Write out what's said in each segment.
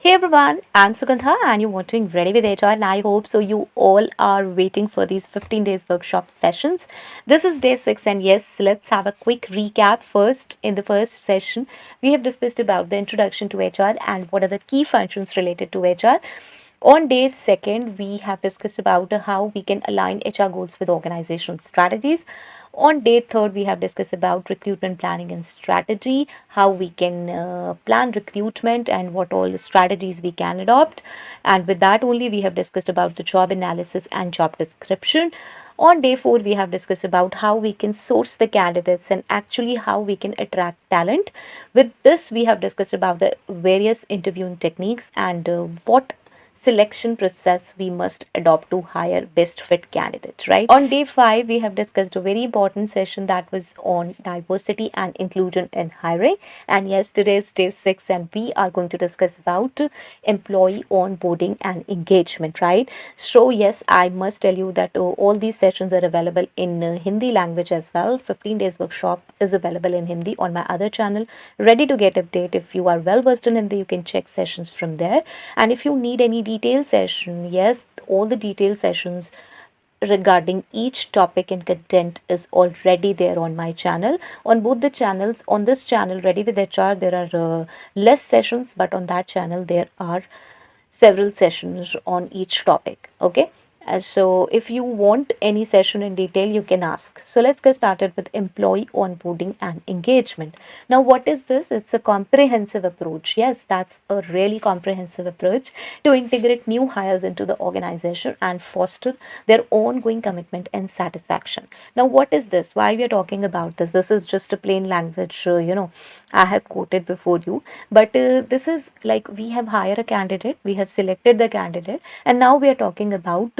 Hey everyone, I'm Sugandha and you're watching Ready with HR and I hope so you all are waiting for these 15 days workshop sessions. This is day 6 and yes, let's have a quick recap first. In the first session, we have discussed about the introduction to HR and what are the key functions related to HR. On day second, we have discussed about how we can align HR goals with organizational strategies. On day third, we have discussed about recruitment planning and strategy, how we can plan recruitment and what all strategies we can adopt. And with that only, we have discussed about the job analysis and job description. On day 4, we have discussed about how we can source the candidates and actually how we can attract talent. With this, we have discussed about the various interviewing techniques and what selection process we must adopt to hire best fit candidates, right? On day 5, we have discussed a very important session that was on diversity and inclusion in hiring. And yes, today is day 6 and we are going to discuss about employee onboarding and engagement, right? So yes, I must tell you that all these sessions are available in Hindi language as well. 15 days workshop is available in Hindi on my other channel, Ready to Get Update. If you are well versed in Hindi, you can check sessions from there. And if you need any detailed session, yes, all the detailed sessions regarding each topic and content is already there on my channel. On both the channels, on this channel Ready with HR, there are less sessions, but on that channel there are several sessions on each topic. Okay, so if you want any session in detail, you can ask. So let's get started with employee onboarding and engagement. Now, what is this? It's a comprehensive approach. Yes, that's a really comprehensive approach to integrate new hires into the organization and foster their ongoing commitment and satisfaction. Now, what is this? Why we are talking about this? This is just a plain language, I have quoted before you. But this is like we have hired a candidate, we have selected the candidate, and now we are talking about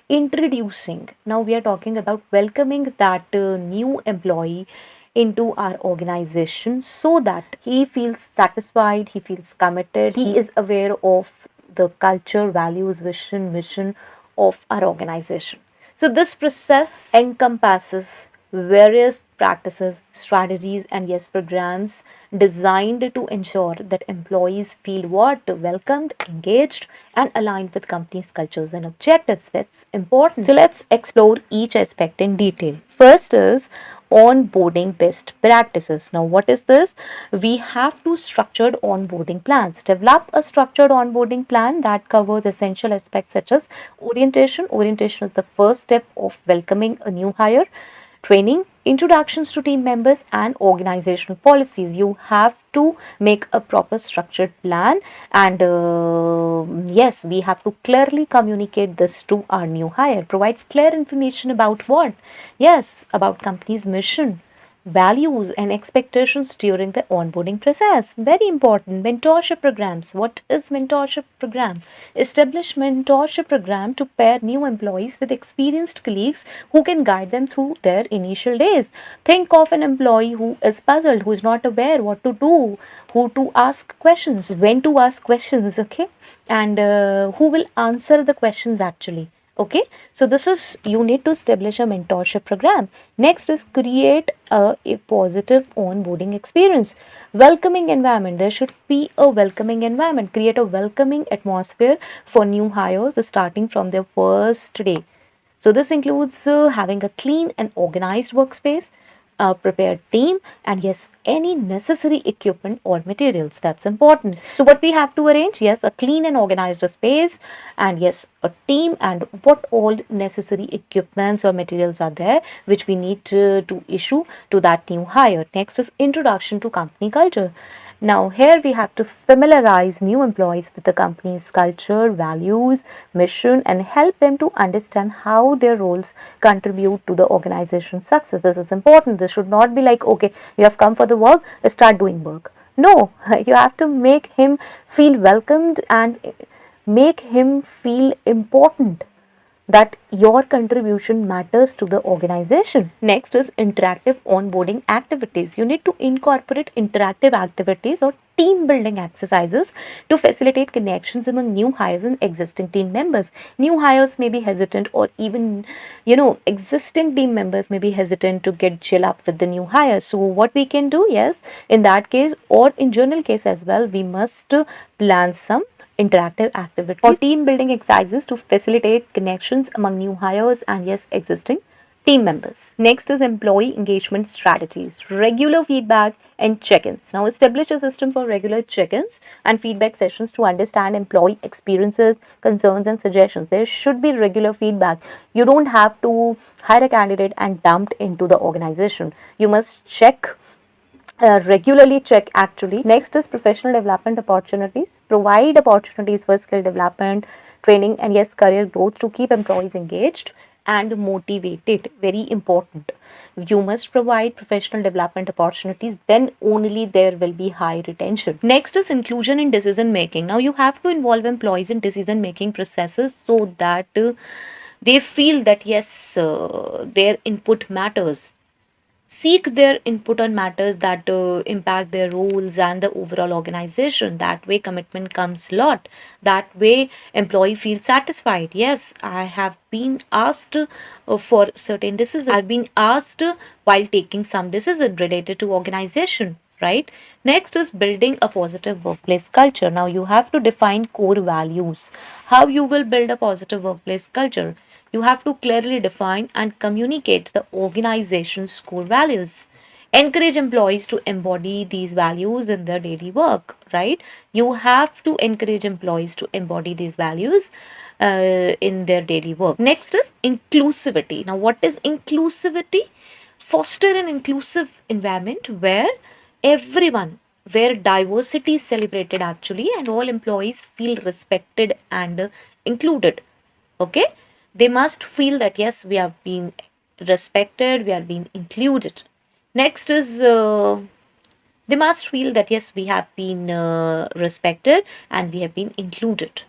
introducing. Now we are talking about welcoming that new employee into our organization so that he feels satisfied, he feels committed, he is aware of the culture, values, vision, mission of our organization. So this process encompasses various practices, strategies, and yes, programs designed to ensure that employees feel what? Welcomed, engaged, and aligned with company's cultures and objectives. That's important. So let's explore each aspect in detail. First is onboarding best practices. Now, what is this? We have to structured onboarding plans. Develop a structured onboarding plan that covers essential aspects such as orientation. Orientation is the first step of welcoming a new hire. Training, introductions to team members, and organizational policies. You have to make a proper structured plan, and yes, we have to clearly communicate this to our new hire. Provide clear information about what? Yes, about company's mission, values, and expectations during the onboarding process. Very important. Mentorship programs. What is mentorship program? Establish mentorship program to pair new employees with experienced colleagues who can guide them through their initial days. Think of an employee who is puzzled, who is not aware what to do, who to ask questions, when to ask questions, okay, and who will answer the questions actually. Okay, so this is, you need to establish a mentorship program. Next is create a positive onboarding experience. Welcoming environment. There should be a welcoming environment. Create a welcoming atmosphere for new hires starting from their first day. So this includes having a clean and organized workspace, a prepared team, and yes, any necessary equipment or materials. That's important. So what we have to arrange? Yes, a clean and organized space, and yes, a team, and what all necessary equipments or materials are there which we need to issue to that new hire. Next is introduction to company culture. Now, here we have to familiarize new employees with the company's culture, values, mission, and help them to understand how their roles contribute to the organization's success. This is important. This should not be like, okay, you have come for the work, start doing work. No, you have to make him feel welcomed and make him feel important, that your contribution matters to the organization. Next is interactive onboarding activities. You need to incorporate interactive activities or team building exercises to facilitate connections among new hires and existing team members. New hires may be hesitant, or even, existing team members may be hesitant to get gel up with the new hires. So what we can do, yes, in that case or in general case as well, we must plan some interactive activities or team building exercises to facilitate connections among new hires and yes, existing team members. Next is employee engagement strategies, regular feedback and check-ins. Now establish a system for regular check-ins and feedback sessions to understand employee experiences, concerns and suggestions. There should be regular feedback. You don't have to hire a candidate and dump into the organization. You must regularly check actually. Next is professional development opportunities. Provide opportunities for skill development, training, and yes, career growth to keep employees engaged and motivated. Very important. You must provide professional development opportunities, then only there will be high retention. Next is inclusion in decision making. Now you have to involve employees in decision making processes so that they feel that yes, their input matters. Seek their input on matters that impact their roles and the overall organization. That way commitment comes a lot. That way employee feels satisfied. Yes, I have been asked for certain decisions. I've been asked while taking some decision related to organization, right? Next is building a positive workplace culture. Now you have to define core values. How you will build a positive workplace culture? You have to clearly define and communicate the organization's core values. Encourage employees to embody these values in their daily work, right? You have to encourage employees to embody these values in their daily work. Next is inclusivity. Now, what is inclusivity? Foster an inclusive environment where everyone, where diversity is celebrated actually, and all employees feel respected and included. Okay, they must feel that yes, we have been respected, we are being included. Next is they must feel that yes, we have been respected and we have been included.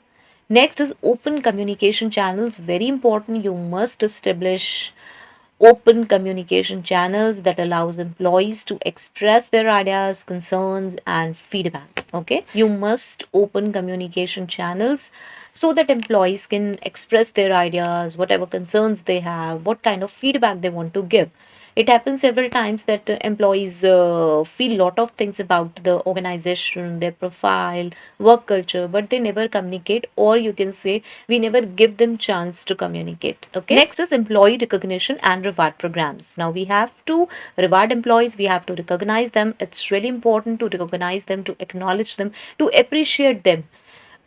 Next is open communication channels. Very important. You must establish open communication channels that allows employees to express their ideas, concerns and feedback. Okay, you must open communication channels so that employees can express their ideas, whatever concerns they have, what kind of feedback they want to give. It happens several times that employees feel lot of things about the organization, their profile, work culture, but they never communicate, or you can say we never give them chance to communicate. Okay, next is employee recognition and reward programs. Now we have to reward employees, we have to recognize them. It's really important to recognize them, to acknowledge them, to appreciate them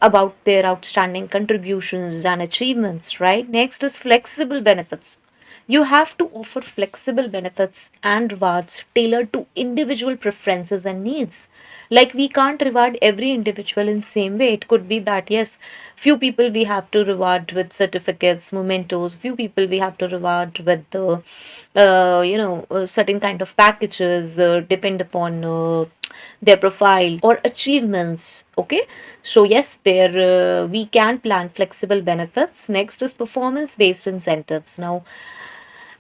about their outstanding contributions and achievements, right? Next is flexible benefits. You have to offer flexible benefits and rewards tailored to individual preferences and needs. Like we can't reward every individual in same way. It could be that yes, few people we have to reward with certificates, mementos. Few people we have to reward with the, certain kind of packages depend upon their profile or achievements. Okay, so yes, there we can plan flexible benefits. Next is performance based incentives. Now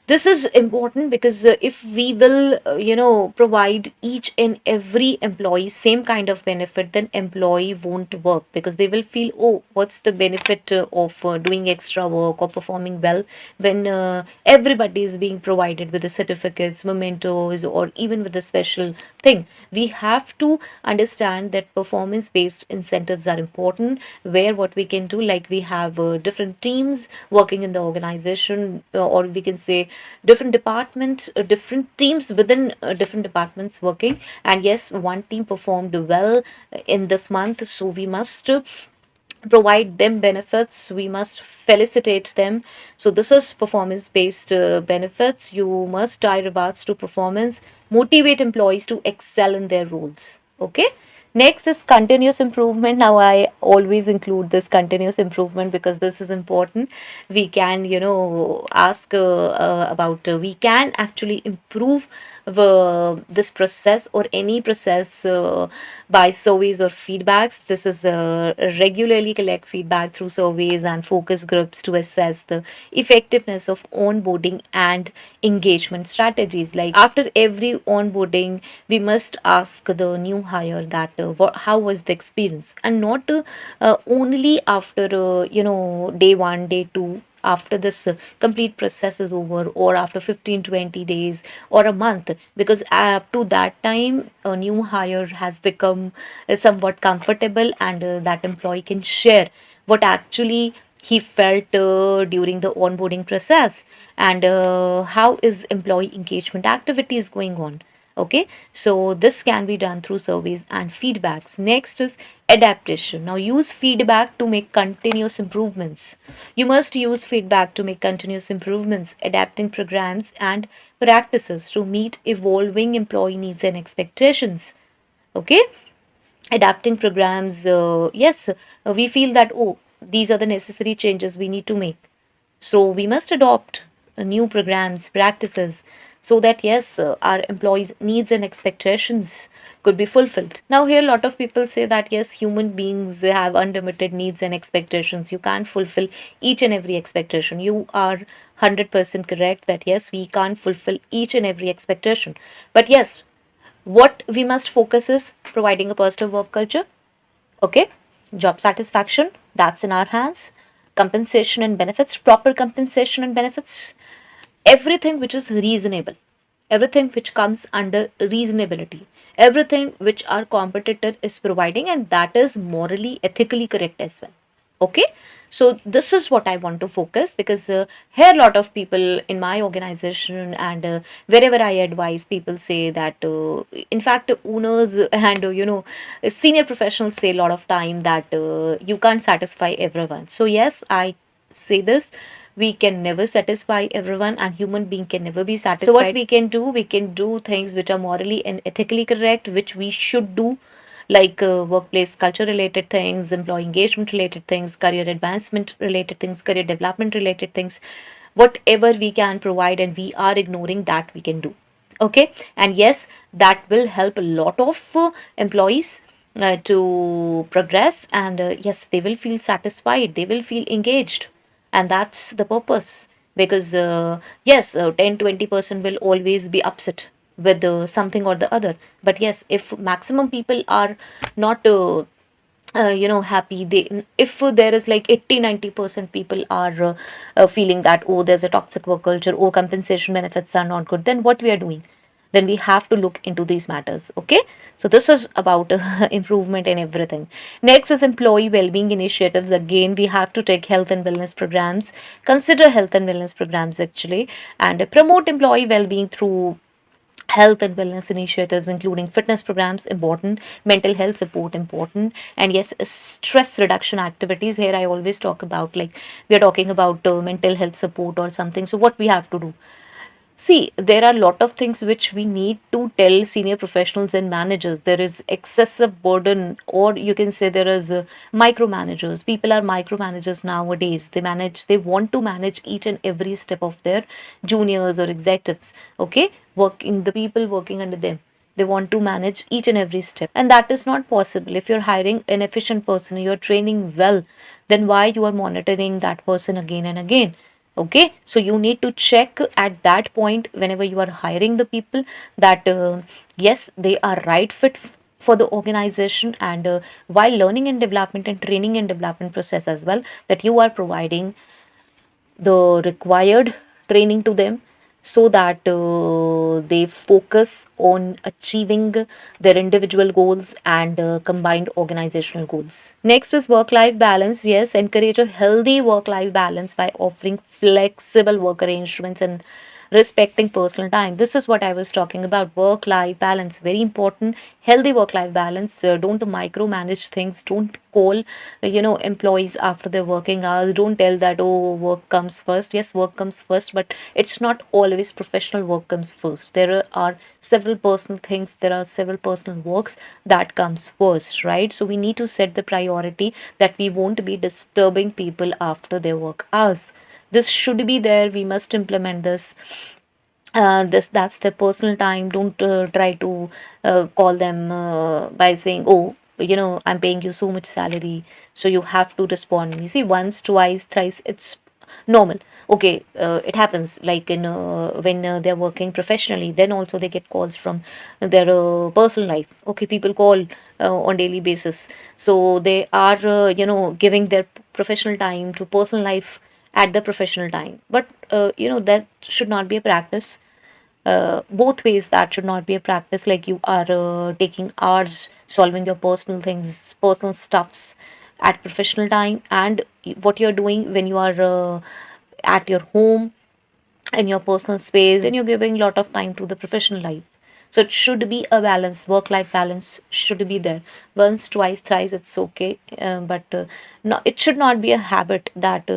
this is important because if we will provide each and every employee same kind of benefit, then employee won't work because they will feel, oh, what's the benefit of doing extra work or performing well when everybody is being provided with the certificates, mementos or even with a special thing. We have to understand that performance based incentives are important, where what we can do, like we have different teams working in the organization, or we can say different departments, different teams within different departments working, and yes, one team performed well in this month, so we must provide them benefits, we must felicitate them. So this is performance based benefits. You must tie rewards to performance, motivate employees to excel in their roles. Okay, next is continuous improvement. Now I always include this continuous improvement because this is important. We can ask about we can actually improve this process or any process by surveys or feedbacks. This is regularly collect feedback through surveys and focus groups to assess the effectiveness of onboarding and engagement strategies. Like after every onboarding, we must ask the new hire that how was the experience, and not only after day one, day two. after this complete process is over, or after 15-20 days or a month, because up to that time a new hire has become somewhat comfortable, and that employee can share what actually he felt during the onboarding process, and how is employee engagement activities going on. Okay, so this can be done through surveys and feedbacks. Next is adaptation. Now use feedback to make continuous improvements. You must use feedback to make continuous improvements, adapting programs and practices to meet evolving employee needs and expectations. Okay, adapting programs, yes, we feel that, oh, these are the necessary changes we need to make, so we must adopt new programs, practices, so that yes, our employees' needs and expectations could be fulfilled. Now, here a lot of people say that yes, human beings have unlimited needs and expectations. You can't fulfill each and every expectation. You are 100% correct that yes, we can't fulfill each and every expectation. But yes, what we must focus is providing a positive work culture. Okay, job satisfaction, that's in our hands. Compensation and benefits, proper compensation and benefits, everything which is reasonable, everything which comes under reasonability, everything which our competitor is providing, and that is morally, ethically correct as well. Okay, so this is what I want to focus, because here a lot of people in my organization, and wherever I advise, people say that in fact owners and senior professionals say a lot of time that you can't satisfy everyone. So yes, I say this, we can never satisfy everyone, and human being can never be satisfied. So what we can do things which are morally and ethically correct, which we should do, like workplace culture related things, employee engagement related things, career advancement related things, career development related things, whatever we can provide and we are ignoring, that we can do. Okay, and yes, that will help a lot of employees to progress, and yes, they will feel satisfied, they will feel engaged, and that's the purpose. Because yes, 10-20% will always be upset with something or the other, but yes, if maximum people are not happy, they, if there is like 80-90% people are feeling that, oh, there's a toxic work culture, oh, compensation benefits are not good, then what we are doing, then we have to look into these matters. Okay, so this is about improvement in everything. Next is employee well-being initiatives. Again, we have to take health and wellness programs, consider health and wellness programs actually, and promote employee well-being through health and wellness initiatives, including fitness programs, important, mental health support, important, and yes, stress reduction activities. Here I always talk about, like, we are talking about mental health support or something, so what we have to do. See, there are a lot of things which we need to tell senior professionals and managers. There is excessive burden, or you can say there is micromanagers. People are micromanagers nowadays. They want to manage each and every step of their juniors or executives. Okay, the people working under them. They want to manage each and every step, and that is not possible. If you're hiring an efficient person, you're training well, then why you are monitoring that person again and again? Okay, so you need to check at that point whenever you are hiring the people that yes, they are right fit for the organization, and while learning and development and training and development process as well, that you are providing the required training to them, so that they focus on achieving their individual goals and combined organizational goals. Next is work life balance. Yes, encourage a healthy work life balance by offering flexible work arrangements and respecting personal time. This is what I was talking about. Work life balance, very important. Healthy work life balance. Don't micromanage things. Don't call employees after their working hours. Don't tell that, oh, work comes first. Yes, work comes first, but it's not always professional work comes first. There are several personal things, there are several personal works that comes first, right? So we need to set the priority that we won't be disturbing people after their work hours. This should be there. We must implement this. That's their personal time. Don't try to call them by saying, oh, I'm paying you so much salary, so you have to respond me. See, once, twice, thrice, it's normal. Okay, it happens, like in when they're working professionally, then also they get calls from their personal life. Okay, people call on daily basis, so they are giving their professional time to personal life, at the professional time. But that should not be a practice. Both ways, that should not be a practice, like you are taking hours solving your personal things, personal stuffs at professional time, and what you're doing when you are at your home in your personal space, then you're giving a lot of time to the professional life. So it should be a balance. Work life balance should be there. Once, twice, thrice, it's okay. But no, it should not be a habit that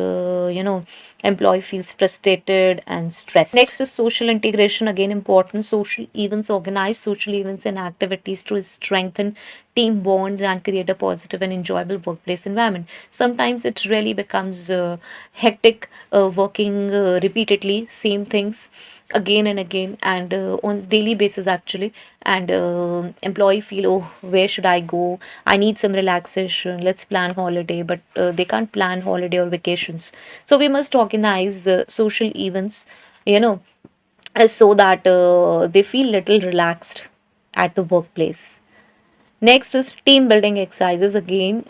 employee feels frustrated and stressed. Next is social integration. Again, important. Social events, organize social events and activities to strengthen team bonds and create a positive and enjoyable workplace environment. Sometimes it really becomes hectic, working repeatedly same things again and again, and on daily basis actually, and employee feel, oh, where should I go, I need some relaxation, let's plan holiday, but they can't plan holiday or vacations. So we must organize social events, you know so that they feel little relaxed at the workplace. Next is team building exercises. Again,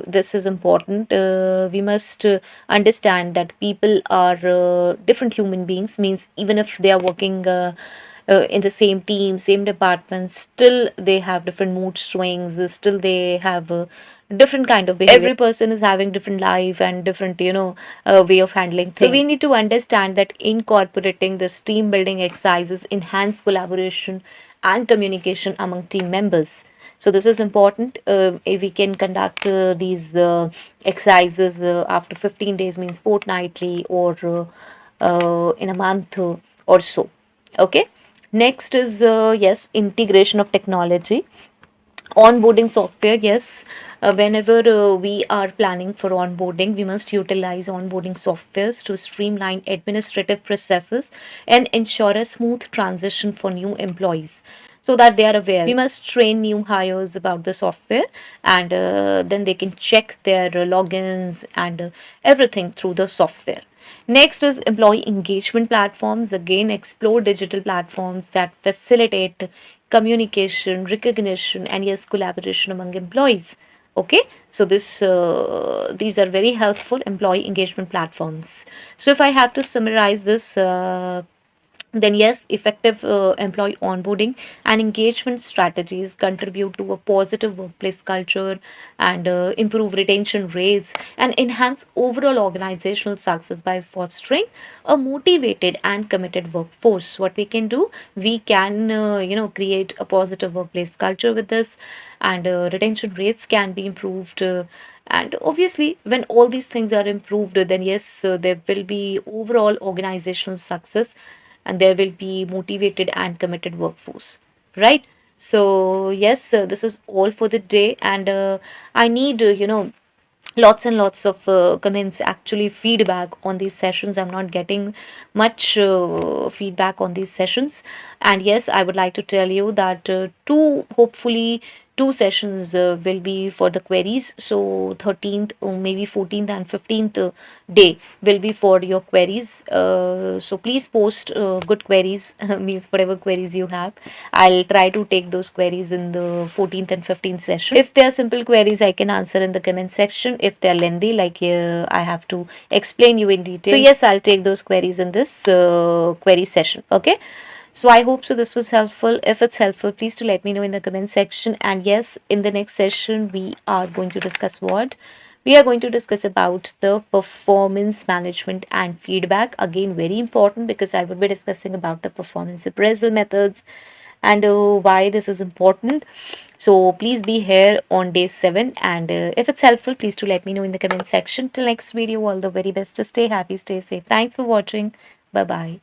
this is important. We must understand that people are different human beings, means even if they are working in the same team, same department, still they have different mood swings, still they have different kind of behavior. Every person is having different life and different, way of handling things. So we need to understand that incorporating this team building exercises enhance collaboration and communication among team members. So this is important. If we can conduct these exercises after 15 days, means fortnightly, or in a month or so. Okay. Next is yes, integration of technology. Onboarding software, yes. Whenever we are planning for onboarding, we must utilize onboarding softwares to streamline administrative processes and ensure a smooth transition for new employees, so that they are aware. We must train new hires about the software, and then they can check their logins and everything through the software. Next is employee engagement platforms. Again, explore digital platforms that facilitate communication, recognition, and yes, collaboration among employees. Okay, so these are very helpful employee engagement platforms. So if I have to summarize this, then yes, effective employee onboarding and engagement strategies contribute to a positive workplace culture, and improve retention rates and enhance overall organizational success by fostering a motivated and committed workforce. What we can do, we can create a positive workplace culture with this, and retention rates can be improved, and obviously when all these things are improved, then yes, there will be overall organizational success, and there will be motivated and committed workforce, right? So yes, this is all for the day, and I need lots and lots of comments, actually feedback on these sessions. I'm not getting much feedback on these sessions, and yes, I would like to tell you that hopefully two sessions will be for the queries. So 13th or maybe 14th and 15th day will be for your queries. So please post good queries, means whatever queries you have. I'll try to take those queries in the 14th and 15th session. If they are simple queries, I can answer in the comment section. If they are lengthy, like I have to explain you in detail, so yes, I'll take those queries in this query session. Okay. So I hope so this was helpful. If it's helpful, please to let me know in the comment section. And yes, in the next session, we are going to discuss what? We are going to discuss about the performance management and feedback. Again, very important, because I will be discussing about the performance appraisal methods and why this is important. So please be here on day 7, and if it's helpful, please to let me know in the comment section. Till next video, all the very best. Stay happy, stay safe. Thanks for watching. Bye bye.